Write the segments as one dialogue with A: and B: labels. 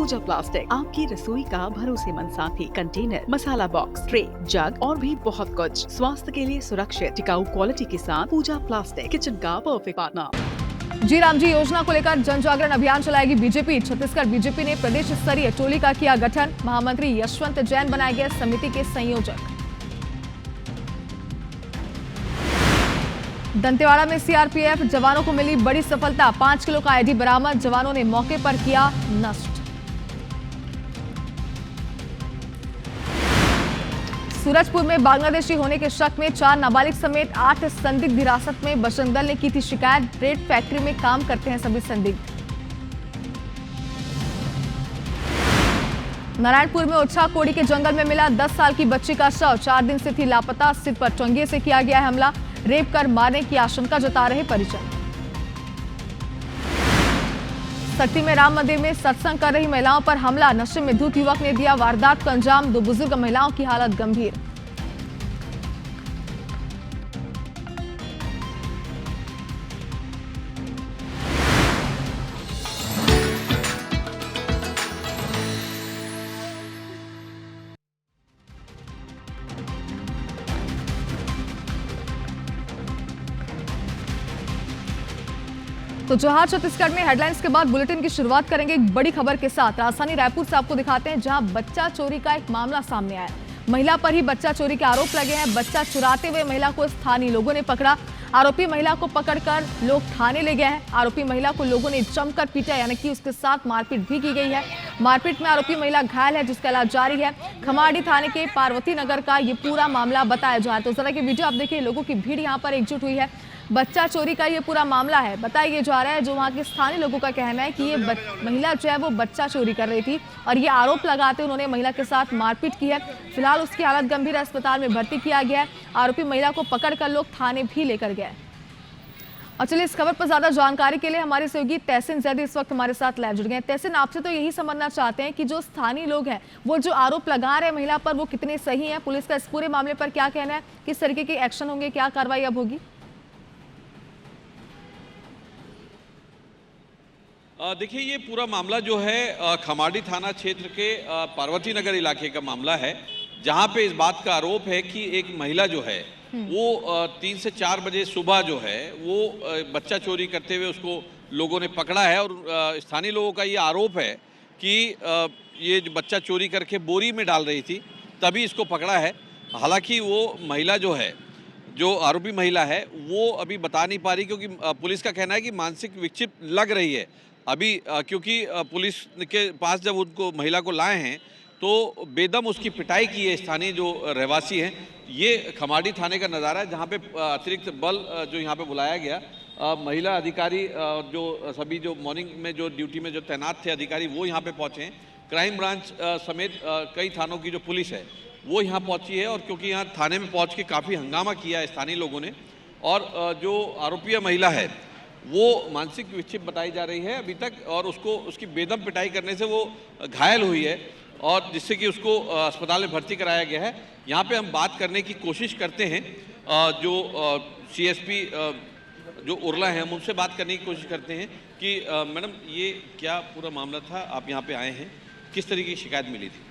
A: पूजा plastic, आपकी रसोई का भरोसेमंद साथी। कंटेनर, मसाला बॉक्स, ट्रे, जग और भी बहुत कुछ। स्वास्थ्य के लिए सुरक्षित टिकाऊ क्वालिटी के साथ पूजा प्लास्टिक, किचन का परफेक्ट पार्टनर।
B: जी राम जी योजना को लेकर जन जागरण अभियान चलाएगी बीजेपी। छत्तीसगढ़ बीजेपी ने प्रदेश स्तरीय टोली का किया गठन। महामंत्री यशवंत जैन बनाए गए समिति के संयोजक। दंतेवाड़ा में सीआरपीएफ जवानों को मिली बड़ी सफलता। 5 किलो का आईडी बरामद। जवानों ने मौके पर किया नष्ट। सूरजपुर में बांग्लादेशी होने के शक में 4 नाबालिग समेत 8 संदिग्ध हिरासत में। बजरंग दल ने की थी शिकायत। ब्रेड फैक्ट्री में काम करते हैं सभी संदिग्ध। नारायणपुर में ओछा कोड़ी के जंगल में मिला 10 साल की बच्ची का शव। 4 दिन से थी लापता। सिर पर टंगे से किया गया हमला। रेप कर मारने की आशंका जता रहे परिजन। सती में राम मंदिर में सत्संग कर रही महिलाओं पर हमला। नशे में धुत युवक ने दिया वारदात का अंजाम। 2 बुजुर्ग महिलाओं की हालत गंभीर। तो जोहार छत्तीसगढ़ में हेडलाइंस के बाद बुलेटिन की शुरुआत करेंगे एक बड़ी खबर के साथ। राजधानी रायपुर से आपको दिखाते हैं जहां बच्चा चोरी का एक मामला सामने आया। महिला पर ही बच्चा चोरी के आरोप लगे हैं। बच्चा चुराते हुए महिला को स्थानीय लोगों ने पकड़ा। आरोपी महिला को पकड़कर लोग थाने ले गए हैं। आरोपी महिला को लोगों ने जमकर पीटा, यानी कि उसके साथ मारपीट भी की गई है। मारपीट में आरोपी महिला घायल है जिसका इलाज जारी है। खमाड़ी थाने के पार्वती नगर का ये पूरा मामला बताया जा रहा है। तो जरा की वीडियो आप देखिए, लोगों की भीड़ यहाँ पर एकजुट हुई है। बच्चा चोरी का ये पूरा मामला है, बताया जा रहा है। जो वहाँ के स्थानीय लोगों का कहना है कि ये महिला जो है वो बच्चा चोरी कर रही थी और ये आरोप लगाते उन्होंने महिला के साथ मारपीट की है। फिलहाल उसकी हालत गंभीर है, अस्पताल में भर्ती किया गया है। आरोपी महिला को पकड़कर लोग थाने भी लेकर गए। और चलिए इस खबर पर ज्यादा जानकारी के लिए हमारे सहयोगी तहसीन जैदी इस वक्त हमारे साथ लाइव जुड़ गए हैं। तहसीन, आपसे तो यही समझना चाहते हैं कि जो स्थानीय लोग हैं वो जो आरोप लगा रहे हैं महिला पर, वो कितने सही हैं? पुलिस का इस पूरे मामले पर क्या कहना है? किस तरीके के एक्शन होंगे? क्या कार्रवाई अब होगी?
C: देखिए, ये पूरा मामला जो है खमाड़ी थाना क्षेत्र के पार्वती नगर इलाके का मामला है, जहां पे इस बात का आरोप है कि एक महिला जो है वो 3 से 4 बजे सुबह जो है वो बच्चा चोरी करते हुए उसको लोगों ने पकड़ा है। और स्थानीय लोगों का ये आरोप है कि ये जो बच्चा चोरी करके बोरी में डाल रही थी तभी इसको पकड़ा है। हालांकि वो महिला जो है, जो आरोपी महिला है, वो अभी बता नहीं पा रही क्योंकि पुलिस का कहना है कि मानसिक विक्षिप्त लग रही है अभी, क्योंकि पुलिस के पास जब उनको महिला को लाए हैं तो बेदम उसकी पिटाई की है स्थानीय जो रहवासी हैं। ये खमाड़ी थाने का नज़ारा है जहाँ पे अतिरिक्त बल जो यहाँ पे बुलाया गया, महिला अधिकारी जो सभी जो मॉर्निंग में जो ड्यूटी में जो तैनात थे अधिकारी वो यहाँ पे पहुँचे हैं। क्राइम ब्रांच समेत कई थानों की जो पुलिस है वो यहाँ पहुँची है। और क्योंकि यहाँ थाने में पहुँच के काफ़ी हंगामा किया है स्थानीय लोगों ने, और जो आरोपी महिला है वो मानसिक विक्षिप्त बताई जा रही है अभी तक, और उसको उसकी बेदम पिटाई करने से वो घायल हुई है और जिससे कि उसको अस्पताल में भर्ती कराया गया है। यहाँ पे हम बात करने की कोशिश करते हैं, जो सीएसपी जो उर्ला हैं हम उनसे बात करने की कोशिश करते हैं कि मैडम ये क्या पूरा मामला था, आप यहाँ पे आए हैं, किस तरीके की शिकायत मिली थी?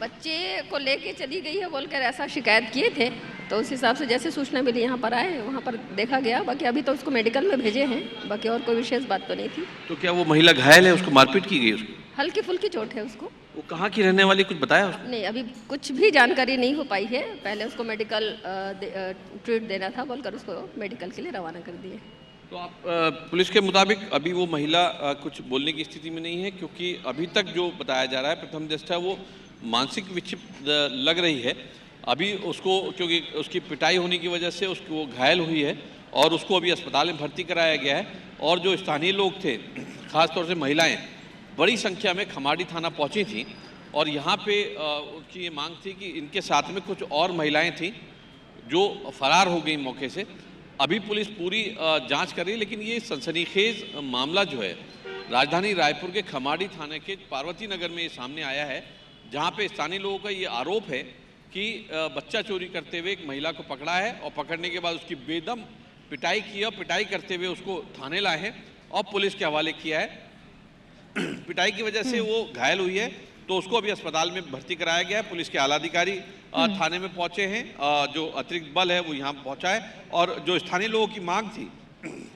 D: बच्चे को लेके चली गई है बोलकर ऐसा शिकायत किए थे, तो उस हिसाब से जैसे सूचना मिली यहाँ पर आए, वहाँ पर देखा गया। बाकी अभी तो उसको मेडिकल में भेजे हैं, बाकी और कोई विशेष बात तो नहीं थी।
C: तो क्या वो महिला घायल है, उसको मारपीट की गई? उसकी
D: हल्की फुल्की चोट है उसको।
C: वो कहाँ की रहने वाली, कुछ बताया उसको?
D: नहीं, अभी कुछ भी जानकारी नहीं हो पाई है। पहले उसको मेडिकल ट्रीट देना था बोलकर उसको मेडिकल के लिए रवाना कर दिए।
C: तो आप पुलिस के मुताबिक अभी वो महिला कुछ बोलने की स्थिति में नहीं है, क्योंकि अभी तक जो बताया जा रहा है प्रथम दृष्टया वो मानसिक विक्षिप्त लग रही है। अभी उसको, क्योंकि उसकी पिटाई होने की वजह से उसको वो घायल हुई है और उसको अभी अस्पताल में भर्ती कराया गया है। और जो स्थानीय लोग थे, खासतौर से महिलाएं बड़ी संख्या में खमाड़ी थाना पहुंची थी और यहाँ पे उनकी ये मांग थी कि इनके साथ में कुछ और महिलाएं थीं जो फरार हो गई मौके से। अभी पुलिस पूरी जांच कर रही है, लेकिन ये सनसनीखेज मामला जो है राजधानी रायपुर के खमाड़ी थाने के पार्वती नगर में ये सामने आया है, जहाँ पे स्थानीय लोगों का ये आरोप है कि बच्चा चोरी करते हुए एक महिला को पकड़ा है और पकड़ने के बाद उसकी बेदम पिटाई की और पिटाई करते हुए उसको थाने लाए हैं और पुलिस के हवाले किया है। पिटाई की वजह से वो घायल हुई है, तो उसको अभी अस्पताल में भर्ती कराया गया है। पुलिस के आला अधिकारी थाने में पहुंचे हैं, जो अतिरिक्त बल है वो यहाँ पहुंचा है, और जो स्थानीय लोगों की मांग थी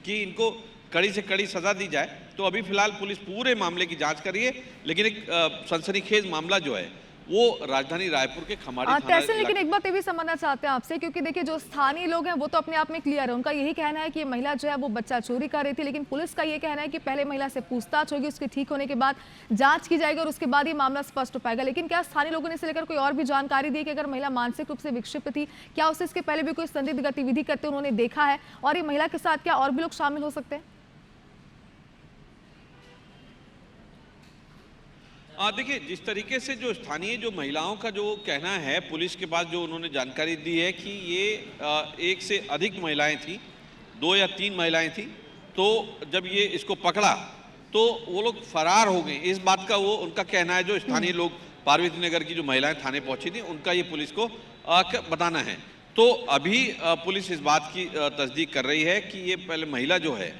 C: कि इनको कड़ी से कड़ी सजा दी जाए, तो अभी फिलहाल पुलिस पूरे मामले की जांच कर रही है। लेकिन एक सनसनीखेज मामला जो है वो राजधानी रायपुर के खमाड़ी थाना।
B: लेकिन एक बात ये भी समझना चाहते हैं आपसे, क्योंकि देखिए जो स्थानीय लोग हैं वो तो अपने आप में क्लियर है, उनका यही कहना है कि ये महिला जो है वो बच्चा चोरी कर रही थी, लेकिन पुलिस का ये कहना है कि पहले महिला से पूछताछ होगी, उसके ठीक होने के बाद जांच की जाएगी और उसके बाद ये मामला स्पष्ट हो पाएगा। लेकिन क्या स्थानीय लोगों ने इसे लेकर कोई और भी जानकारी दी कि अगर महिला मानसिक रूप से विक्षिप्त थी, क्या उसे इसके पहले भी कोई संदिग्ध गतिविधि करते उन्होंने देखा है, और ये महिला के साथ क्या और भी लोग शामिल हो सकते हैं?
C: देखिए, जिस तरीके से जो स्थानीय जो महिलाओं का जो कहना है, पुलिस के पास जो उन्होंने जानकारी दी है कि ये एक से अधिक महिलाएं थी, 2 या 3 महिलाएं थी, तो जब ये इसको पकड़ा तो वो लोग फरार हो गए। इस बात का वो उनका कहना है। जो स्थानीय लोग, पार्वती नगर की जो महिलाएं थाने पहुंची थी, उनका ये पुलिस को बताना है। तो अभी पुलिस इस बात की तस्दीक कर रही है कि ये पहले महिला जो है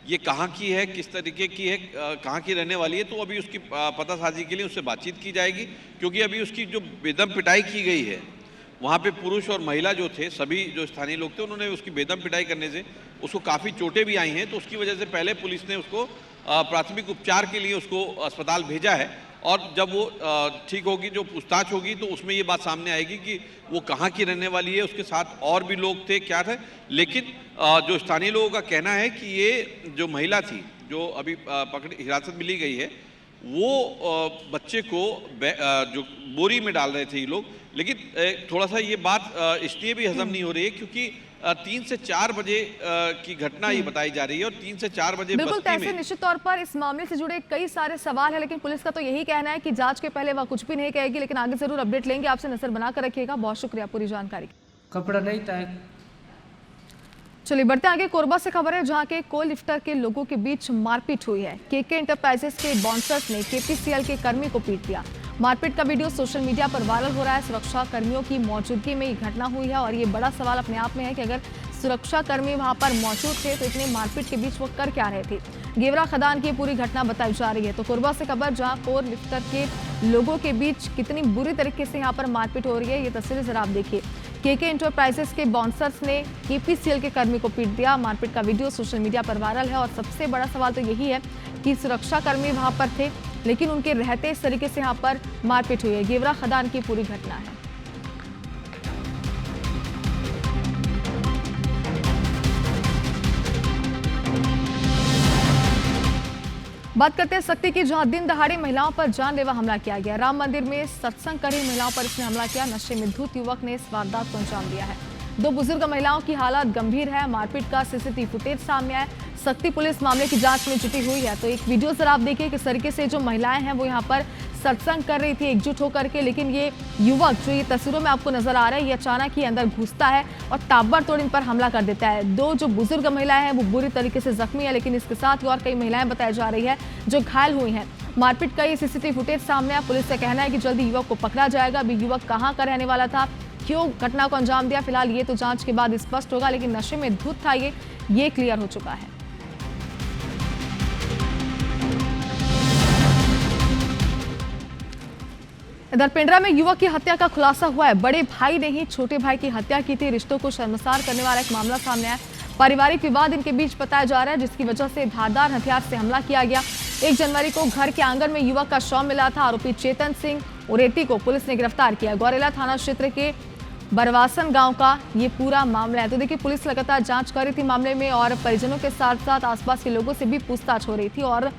C: ये कहाँ की है, किस तरीके की है, कहाँ की रहने वाली है, तो अभी उसकी पतासाजी के लिए उससे बातचीत की जाएगी। क्योंकि अभी उसकी जो बेदम पिटाई की गई है, वहाँ पे पुरुष और महिला जो थे, सभी जो स्थानीय लोग थे, उन्होंने उसकी बेदम पिटाई करने से उसको काफ़ी चोटें भी आई हैं। तो उसकी वजह से पहले पुलिस ने उसको प्राथमिक उपचार के लिए उसको अस्पताल भेजा है, और जब वो ठीक होगी, जो पूछताछ होगी, तो उसमें ये बात सामने आएगी कि वो कहाँ की रहने वाली है, उसके साथ और भी लोग थे, क्या थे। लेकिन जो स्थानीय लोगों का कहना है कि ये जो महिला थी, जो अभी पकड़ी हिरासत में ली गई है, वो बच्चे को जो बोरी में डाल रहे थे ये लोग। लेकिन थोड़ा सा ये बात इसलिए भी हजम नहीं हो रही है क्योंकि 3 से 4 बजे की घटना ये बताई जा रही है, और 3 से 4 बजे
B: बिल्कुल
C: बस्ती में
B: निश्चित तौर पर इस मामले से जुड़े कई सारे सवाल है, लेकिन पुलिस का तो यही कहना है कि जांच के पहले वह कुछ भी नहीं कहेगी, लेकिन आगे जरूर अपडेट लेंगे। आपसे नजर बनाकर रखिएगा। बहुत शुक्रिया पूरी जानकारी।
E: कपड़ा नहीं था।
B: चलिए बढ़ते आगे। कोरबा से खबर है, जहां के कोल लिफ्टर के लोगों के बीच मारपीट हुई है। केके एंटरप्राइजेस के बाउंसर्स ने केपीसीएल के कर्मी को पीट दिया। मारपीट का वीडियो सोशल मीडिया पर वायरल हो रहा है। सुरक्षा कर्मियों की मौजूदगी में ये घटना हुई है, और ये बड़ा सवाल अपने आप में है कि अगर सुरक्षा कर्मी वहां पर मौजूद थे तो इतने मारपीट के बीच वो कर क्या रहे थे। गेवरा खदान की पूरी घटना बताई जा रही है। तो कोरबा से खबर, जहां कोल लिफ्टर के लोगों के बीच कितनी बुरी तरीके से यहाँ पर मारपीट हो रही है, ये तस्वीरें जरा आप देखिए। केके एंटरप्राइजेस के बाउंसर्स ने केपीसीएल के कर्मी को पीट दिया। मारपीट का वीडियो सोशल मीडिया पर वायरल है, और सबसे बड़ा सवाल तो यही है कि सुरक्षा कर्मी वहां पर थे, लेकिन उनके रहते इस तरीके से यहाँ पर मारपीट हुई है। गेवरा खदान की पूरी घटना है। बात करते हैं शक्ति की, जहां दिन दहाड़े महिलाओं पर जानलेवा हमला किया गया। राम मंदिर में सत्संग कर रही महिलाओं पर इसने हमला किया। नशे में धुत युवक ने इस वारदात को अंजाम दिया है। 2 बुजुर्ग महिलाओं की हालत गंभीर है। मारपीट का सीसीटीवी फुटेज सामने आया। शक्ति पुलिस मामले की जांच में जुटी हुई है। तो एक वीडियो जरा आप देखिए किस तरीके से जो महिलाएं हैं वो यहाँ पर सत्संग कर रही थी एकजुट होकर के, लेकिन ये युवक जो ये तस्वीरों में आपको नजर आ रहा है, ये अचानक ही अंदर घुसता है और ताबड़तोड़ इन पर हमला कर देता है। 2 जो बुजुर्ग महिलाएं हैं वो बुरी तरीके से जख्मी है, लेकिन इसके साथ ही और कई महिलाएं बताई जा रही है जो घायल हुई हैं। मारपीट का ये सीसीटीवी फुटेज सामने आया। पुलिस का कहना है कि जल्दी युवक को पकड़ा जाएगा। अभी युवक कहाँ का रहने वाला था, क्यों घटना को अंजाम दिया, फिलहाल ये तो जांच के बाद स्पष्ट होगा, लेकिन नशे में धुत था ये क्लियर हो चुका है। इधर पिंडरा में युवक की हत्या का खुलासा हुआ है। बड़े भाई ने ही छोटे भाई की हत्या की थी। रिश्तों को शर्मसार करने वाला एक मामला सामने आया। पारिवारिक विवाद इनके बीच बताया जा रहा है, जिसकी वजह से धारदार हथियार से हमला किया गया। 1 जनवरी को घर के आंगन में युवक का शव मिला था। आरोपी चेतन सिंह उरेटी को पुलिस ने गिरफ्तार किया। गौरेला थाना क्षेत्र के बरवासन गांव का ये पूरा मामला है। तो देखिए, पुलिस लगातार जांच कर रही थी मामले में, और परिजनों के साथ साथ आसपास के लोगों से भी पूछताछ हो रही थी, और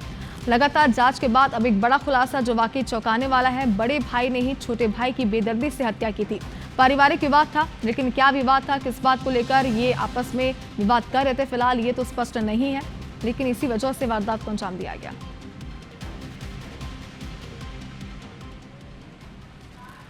B: लगातार जांच के बाद अब एक बड़ा खुलासा जो वाकई चौंकाने वाला है। बड़े भाई ने ही छोटे भाई की बेदर्दी से हत्या की थी। पारिवारिक विवाद था, लेकिन क्या विवाद था, किस बात को लेकर ये आपस में विवाद कर रहे थे, फिलहाल ये तो स्पष्ट नहीं है, लेकिन इसी वजह से वारदात को अंजाम दिया गया।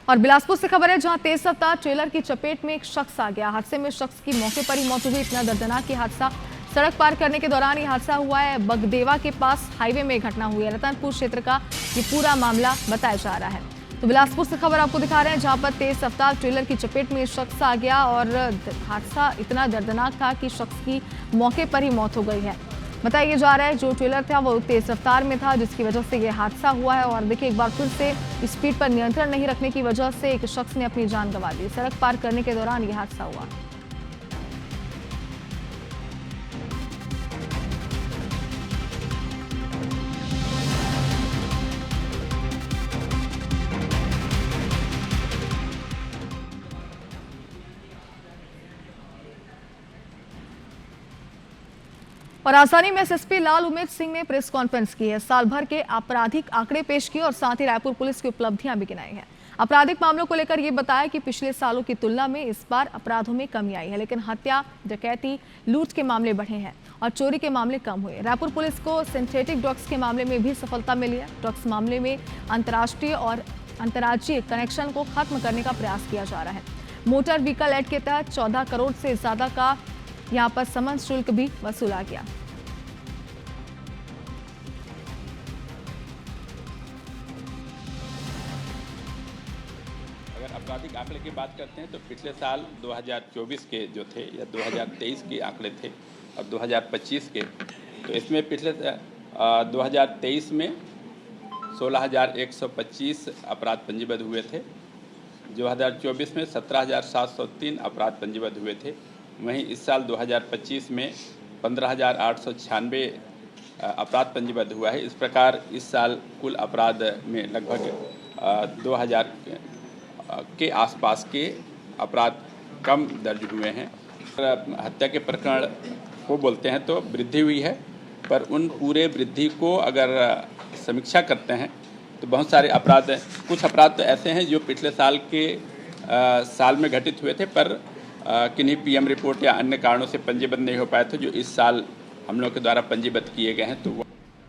B: और बिलासपुर से खबर है, जहां तेज रफ्तार ट्रेलर की चपेट में एक शख्स आ गया। हादसे में शख्स की मौके पर ही मौत हो गई। इतना दर्दनाक हादसा, सड़क पार करने के दौरान ये हादसा हुआ है। बगदेवा के पास हाईवे में घटना हुई है। रतनपुर क्षेत्र का ये पूरा मामला बताया जा रहा है। तो बिलासपुर से खबर आपको दिखा रहे हैं, जहां पर तेज रफ्तार ट्रेलर की चपेट में शख्स आ गया, और हादसा इतना दर्दनाक था कि शख्स की मौके पर ही मौत हो गई है। बताया जा रहा है जो ट्रेलर था वो तेज रफ्तार में था, जिसकी वजह से ये हादसा हुआ है। और देखिए, एक बार फिर से स्पीड पर नियंत्रण नहीं रखने की वजह से एक शख्स ने अपनी जान गंवा दी। सड़क पार करने के दौरान ये हादसा हुआ। और राजधानी में एसएसपी लाल उमेद सिंह ने प्रेस कॉन्फ्रेंस की है। साल भर के आपराधिक आंकड़े पेश किए और साथ ही रायपुर पुलिस की उपलब्धियां भी गिनाई हैं। आपराधिक मामलों को लेकर ये बताया कि पिछले सालों की तुलना में इस बार अपराधों में कमी आई है, लेकिन हत्या, डकैती, लूट के मामले बढ़े हैं और चोरी के मामले कम हुए। रायपुर पुलिस को सिंथेटिक ड्रग्स के मामले में भी सफलता मिली है। ड्रग्स मामले में अंतर्राष्ट्रीय और अंतर्राज्यीय कनेक्शन को खत्म करने का प्रयास किया जा रहा है। मोटर व्हीकल एक्ट के तहत 14 करोड़ से ज्यादा का यहाँ पर समन शुल्क भी वसूला गया।
E: अगर आपराधिक आंकड़े की बात करते हैं तो पिछले साल 2024 के जो थे या 2023 के आंकड़े थे और 2025 के, तो इसमें पिछले 2023 में 16,125 अपराध पंजीबद्ध हुए थे। 2024 में 17,703 अपराध पंजीबद्ध हुए थे। वहीं इस साल 2025 में 15,896 अपराध पंजीबद्ध हुआ है। इस प्रकार इस साल कुल अपराध में लगभग 2,000 के आसपास के अपराध कम दर्ज हुए हैं। हत्या के प्रकरण को बोलते हैं तो वृद्धि हुई है, पर उन पूरे वृद्धि को अगर समीक्षा करते हैं तो बहुत सारे अपराध, कुछ अपराध तो ऐसे हैं जो पिछले साल के साल में घटित हुए थे पर किन्हीं पीएम रिपोर्ट या अन्य कारणों से पंजीबद्ध नहीं हो पाए थे, जो इस साल हम लोग के द्वारा पंजीबद्ध किए गए हैं। तो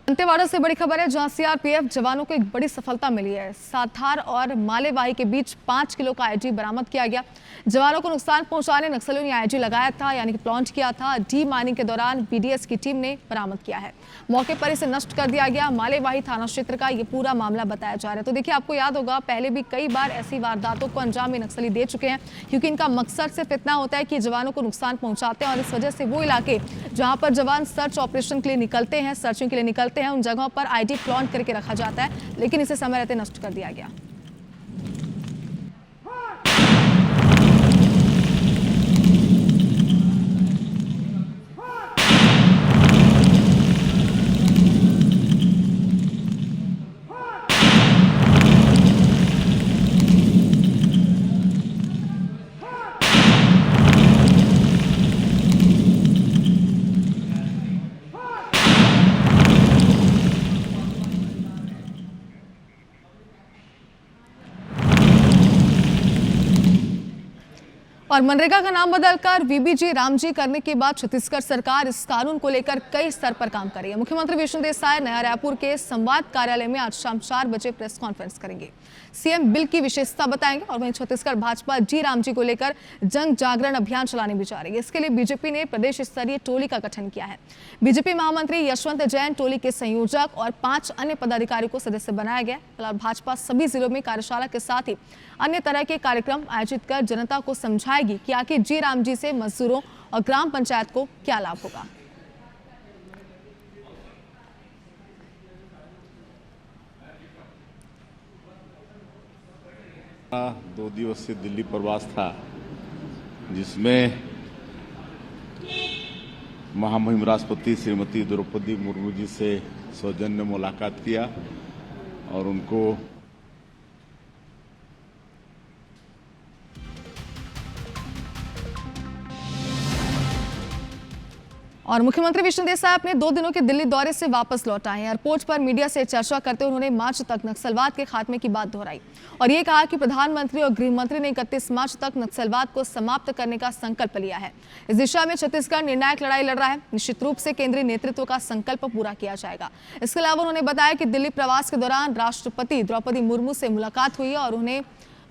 B: दंतेवाड़ा से बड़ी खबर है, जहां सीआरपीएफ जवानों को एक बड़ी सफलता मिली है। साथार और मालेवाही के बीच 5 किलो का आईडी बरामद किया गया। जवानों को नुकसान पहुंचाने नक्सलियों ने आईडी लगाया था, यानी कि प्लांट किया था। डी माइनिंग के दौरान बीडीएस की टीम ने बरामद किया है। मौके पर इसे नष्ट कर दिया गया। मालेवाही थाना क्षेत्र का ये पूरा मामला बताया जा रहा है। तो देखिए, आपको याद होगा पहले भी कई बार ऐसी वारदातों को अंजाम नक्सली दे चुके हैं, क्योंकि इनका मकसद सिर्फ इतना होता है कि जवानों को नुकसान पहुंचाते हैं। और इस वजह से वो इलाके जहां पर जवान सर्च ऑपरेशन के लिए निकलते हैं, सर्चिंग के लिए निकलते हैं, उन जगहों पर आईडी प्लांट करके रखा जाता है, लेकिन इसे समय रहते नष्ट कर दिया गया। और मनरेगा का नाम बदलकर वीबीजी रामजी करने के बाद छत्तीसगढ़ सरकार इस कानून को लेकर कई स्तर पर काम कर रही है। मुख्यमंत्री विष्णुदेव साय नया रायपुर के संवाद कार्यालय में आज शाम 4 बजे प्रेस कॉन्फ्रेंस करेंगे। सीएम बिल की विशेषता बताएंगे और वहीं छत्तीसगढ़ भाजपा जी रामजी को लेकर जन जागरण अभियान चलाने भी जा रही है। इसके लिए बीजेपी ने प्रदेश स्तरीय टोली का गठन किया है। बीजेपी महामंत्री यशवंत जैन टोली के संयोजक और 5 अन्य पदाधिकारियों को सदस्य बनाया गया। फिलहाल भाजपा सभी जिलों में कार्यशाला के साथ ही अन्य तरह के कार्यक्रम आयोजित कर जनता को समझाएगी कि आखिर जी रामजी से मजदूरों और ग्राम पंचायत को क्या लाभ होगा।
F: दो दिवसीय दिल्ली प्रवास था, जिसमें महामहिम राष्ट्रपति श्रीमती द्रौपदी मुर्मू जी से सौजन्य मुलाकात किया और उनको
B: और मुख्यमंत्री विष्णुदेव साय अपने 2 दिनों के दिल्ली दौरे से वापस लौट आए हैं। एयरपोर्ट पर मीडिया से चर्चा करते हुए उन्होंने मार्च तक नक्सलवाद के खात्मे की बात दोहराई और ये कहा कि प्रधानमंत्री और गृह मंत्री ने 31 मार्च तक नक्सलवाद को समाप्त करने का संकल्प लिया है। इस दिशा में छत्तीसगढ़ निर्णायक लड़ाई लड़ रहा है। निश्चित रूप से केंद्रीय नेतृत्व का संकल्प पूरा किया जाएगा। इसके अलावा उन्होंने बताया कि दिल्ली प्रवास के दौरान राष्ट्रपति द्रौपदी मुर्मू से मुलाकात हुई है और उन्हें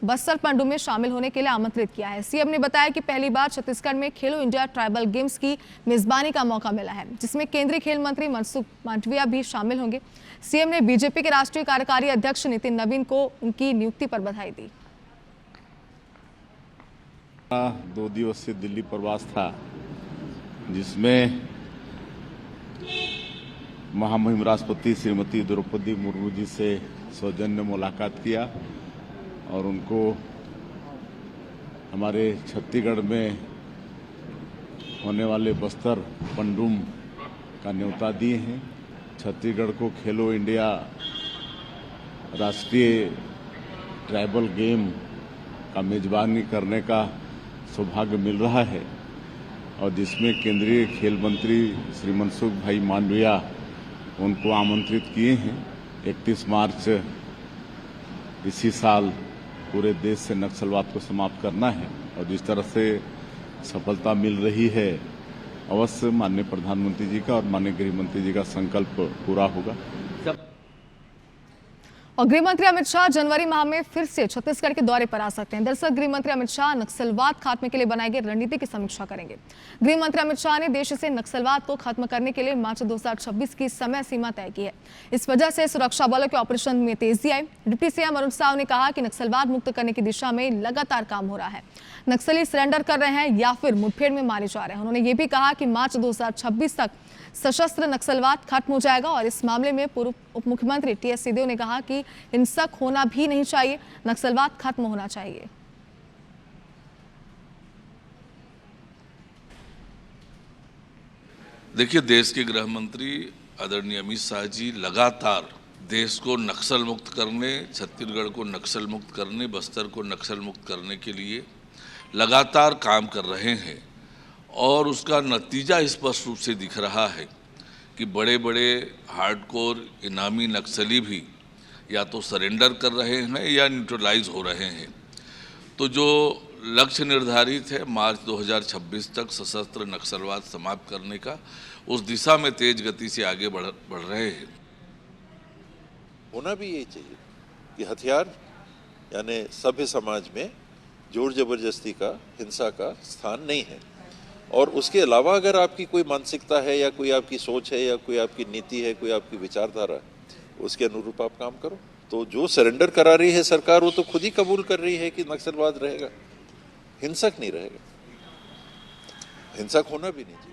B: बस्तर पंडू में शामिल होने के लिए आमंत्रित किया है। सीएम ने बताया कि पहली बार छत्तीसगढ़ में खेलो इंडिया ट्राइबल गेम्स की मेजबानी का मौका मिला है, जिसमें केंद्रीय खेल मंत्री मनसुख मांडविया भी शामिल होंगे। सीएम ने बीजेपी के राष्ट्रीय कार्यकारी अध्यक्ष नितिन नवीन को उनकी नियुक्ति पर बधाई दी।
F: 2 दिवसीय दिल्ली प्रवास था, जिसमें महामहिम राष्ट्रपति श्रीमती द्रौपदी मुर्मू जी से सौजन्य मुलाकात किया और उनको हमारे छत्तीसगढ़ में होने वाले बस्तर पंडुम का न्योता दिए हैं। छत्तीसगढ़ को खेलो इंडिया राष्ट्रीय ट्राइबल गेम का मेजबानी करने का सौभाग्य मिल रहा है और जिसमें केंद्रीय खेल मंत्री श्री मनसुख भाई मांडविया उनको आमंत्रित किए हैं। 31 मार्च इसी साल पूरे देश से नक्सलवाद को समाप्त करना है और जिस तरह से सफलता मिल रही है अवश्य माननीय प्रधानमंत्री जी का और माननीय गृह मंत्री जी का संकल्प पूरा होगा।
B: और गृह मंत्री अमित शाह जनवरी माह में फिर से छत्तीसगढ़ के दौरे पर आ सकते हैं। दरअसल गृह मंत्री अमित शाह नक्सलवाद खात्मे के लिए बनाई गई रणनीति की समीक्षा करेंगे। गृह मंत्री अमित शाह ने देश से नक्सलवाद को खत्म करने के लिए मार्च 2026 की समय सीमा तय की है। इस वजह से सुरक्षा बलों के ऑपरेशन में तेजी आई। डिप्टी सीएम अरुण साव ने कहा कि नक्सलवाद मुक्त करने की दिशा में लगातार काम हो रहा है। नक्सली सरेंडर कर रहे हैं या फिर मुठभेड़ में मारे जा रहे हैं। उन्होंने ये भी कहा कि मार्च 2026 तक सशस्त्र नक्सलवाद खत्म हो जाएगा और इस मामले में पूर्व उप मुख्यमंत्री टीएस सिंहदेव ने कहा कि हिंसक होना भी नहीं चाहिए, नक्सलवाद खत्म होना चाहिए।
G: देखिए, देश के गृह मंत्री आदरणीय अमित शाह जी लगातार देश को नक्सल मुक्त करने, छत्तीसगढ़ को नक्सल मुक्त करने, बस्तर को नक्सल मुक्त करने के लिए लगातार काम कर रहे हैं और उसका नतीजा स्पष्ट रूप से दिख रहा है कि बड़े बड़े हार्डकोर इनामी नक्सली भी या तो सरेंडर कर रहे हैं या न्यूट्रलाइज हो रहे हैं। तो जो लक्ष्य निर्धारित है मार्च 2026 तक सशस्त्र नक्सलवाद समाप्त करने का, उस दिशा में तेज गति से आगे बढ़ रहे हैं।
H: होना भी यही चाहिए कि हथियार यानी सभ्य समाज में जोर जबरदस्ती का, हिंसा का स्थान नहीं है और उसके अलावा अगर आपकी कोई मानसिकता है या कोई आपकी सोच है या कोई आपकी नीति है, कोई आपकी विचारधारा है, उसके अनुरूप आप काम करो। तो जो सरेंडर करा रही है सरकार वो तो खुद ही कबूल कर रही है कि नक्सलवाद रहेगा, हिंसक नहीं रहेगा। हिंसक होना भी नहीं चाहिए।